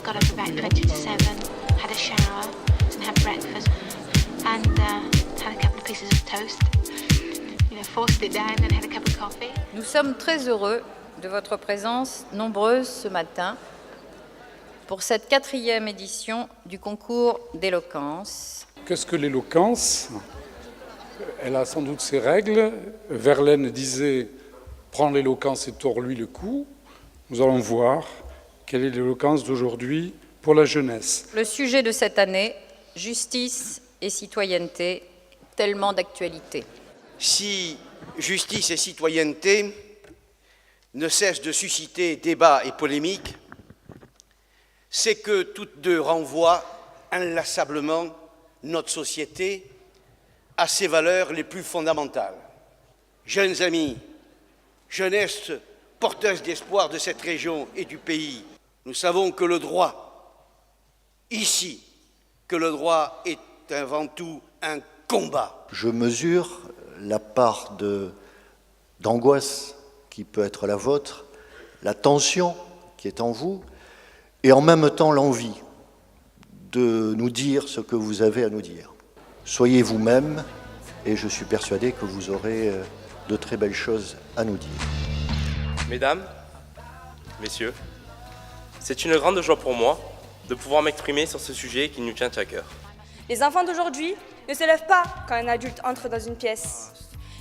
got up about 20 to 7, had a shower and had breakfast and had a couple of pieces of toast. Forced it down and had a cup of coffee. Nous sommes très heureux de votre présence nombreuse ce matin pour cette 4e édition du concours d'éloquence. Qu'est-ce que l'éloquence ? Elle a sans doute ses règles. Verlaine disait « Prends l'éloquence et tords-lui le cou ». Nous allons voir quelle est l'éloquence d'aujourd'hui pour la jeunesse. Le sujet de cette année, justice et citoyenneté, tellement d'actualité. Si justice et citoyenneté ne cessent de susciter débats et polémiques, c'est que toutes deux renvoient inlassablement notre société à ses valeurs les plus fondamentales. Jeunes amis, jeunesse porteuse d'espoir de cette région et du pays, nous savons que le droit, ici, que le droit est avant tout un combat. Je mesure la part d'angoisse qui peut être la vôtre, la tension qui est en vous, et en même temps l'envie de nous dire ce que vous avez à nous dire. Soyez vous-même, et je suis persuadé que vous aurez de très belles choses à nous dire. Mesdames, messieurs, c'est une grande joie pour moi de pouvoir m'exprimer sur ce sujet qui nous tient à cœur. Les enfants d'aujourd'hui ne se lèvent pas quand un adulte entre dans une pièce.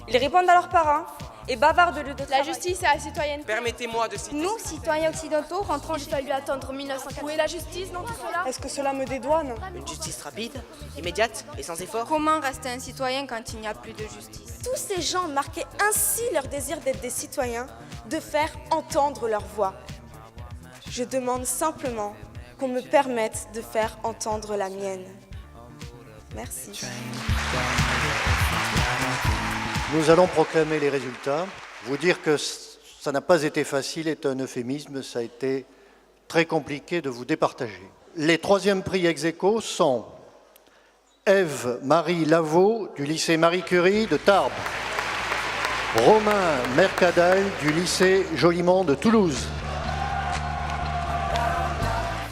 Ils répondent à leurs parents et bavardent de lieu de travail. La justice et la citoyenneté. Permettez-moi de citer... Nous, citoyens occidentaux, rentrons... Il fallu attendre 1940. Où est la justice dans tout cela ? Est-ce que cela me dédouane ? Une justice rapide, immédiate et sans effort. Comment rester un citoyen quand il n'y a plus de justice ? Tous ces gens marquaient ainsi leur désir d'être des citoyens, de faire entendre leur voix. Je demande simplement qu'on me permette de faire entendre la mienne. Merci. Nous allons proclamer les résultats. Vous dire que ça n'a pas été facile est un euphémisme, ça a été très compliqué de vous départager. Les 3e prix ex aequo sont Ève-Marie Lavaux du lycée Marie Curie de Tarbes, Romain Mercadal du lycée Jolimont de Toulouse.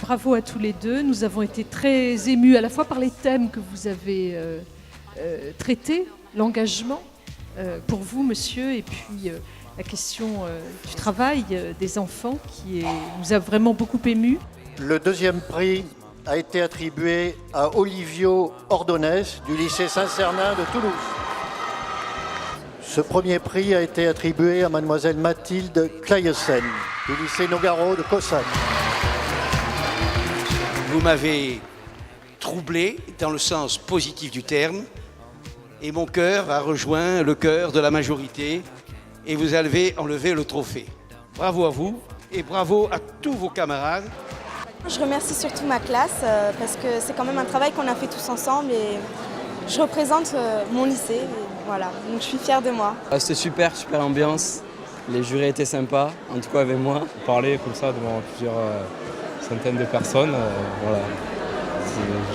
Bravo à tous les deux. Nous avons été très émus à la fois par les thèmes que vous avez traités, l'engagement pour vous, monsieur, et puis la question du travail des enfants qui nous a vraiment beaucoup émus. Le 2e prix a été attribué à Olivio Ordonès du lycée Saint-Cernin de Toulouse. Ce 1er prix a été attribué à mademoiselle Mathilde Clayesen du lycée Nogaro de Cossagne. Vous m'avez troublé dans le sens positif du terme et mon cœur a rejoint le cœur de la majorité et vous avez enlevé le trophée. Bravo à vous et bravo à tous vos camarades. Je remercie surtout ma classe parce que c'est quand même un travail qu'on a fait tous ensemble et je représente mon lycée. Et voilà, donc je suis fière de moi. C'était super ambiance. Les jurés étaient sympas, en tout cas avec moi. Parler comme ça devant plusieurs centaines de personnes, voilà,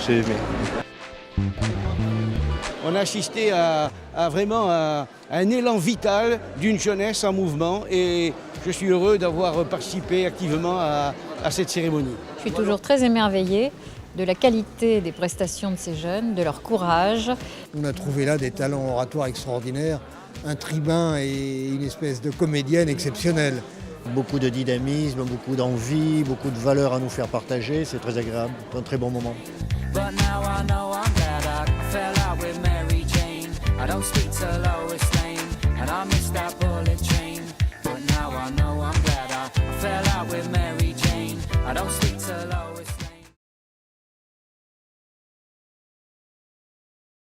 j'ai aimé. On a assisté à vraiment un élan vital d'une jeunesse en mouvement et je suis heureux d'avoir participé activement à cette cérémonie. Je suis toujours très émerveillée de la qualité des prestations de ces jeunes, de leur courage. On a trouvé là des talents oratoires extraordinaires, un tribun et une espèce de comédienne exceptionnelle. Beaucoup de dynamisme, beaucoup d'envie, beaucoup de valeurs à nous faire partager, c'est très agréable, c'est un très bon moment. I don't speak to Lois Lane, and I missed that bullet train.